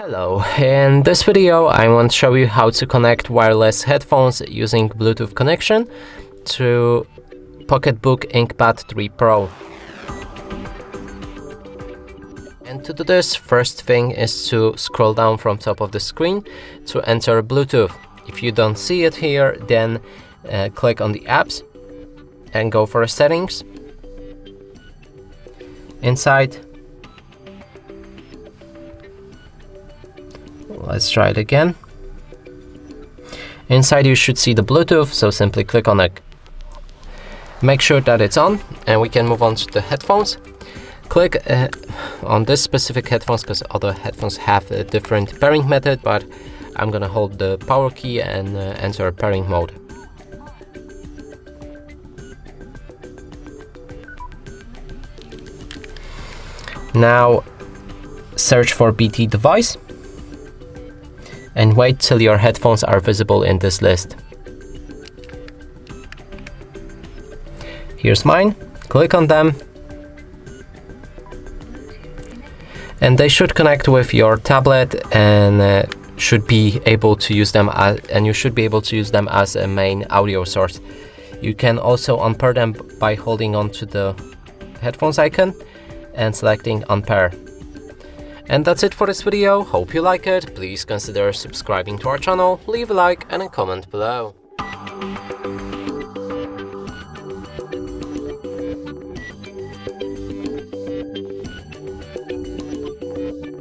Hello, in this video I want to show you how to connect wireless headphones using Bluetooth connection to PocketBook InkPad 3 Pro. And to do this, first thing is to scroll down from top of the screen to enter Bluetooth. If you don't see it here, then click on the apps and go for settings. Inside, let's try it again. Inside you should see the Bluetooth, so simply click on it. Make sure that it's on, and we can move on to the headphones. Click on this specific headphones because other headphones have a different pairing method, but I'm gonna hold the power key and enter pairing mode. Now search for BT device and wait till your headphones are visible in this list. Here's mine. Click on them and they should connect with your tablet and should be able to use them you should be able to use them as a main audio source. You can also unpair them by holding on to the headphones icon and selecting unpair. And that's it for this video. Hope you like it. Please consider subscribing to our channel, leave a like and a comment below.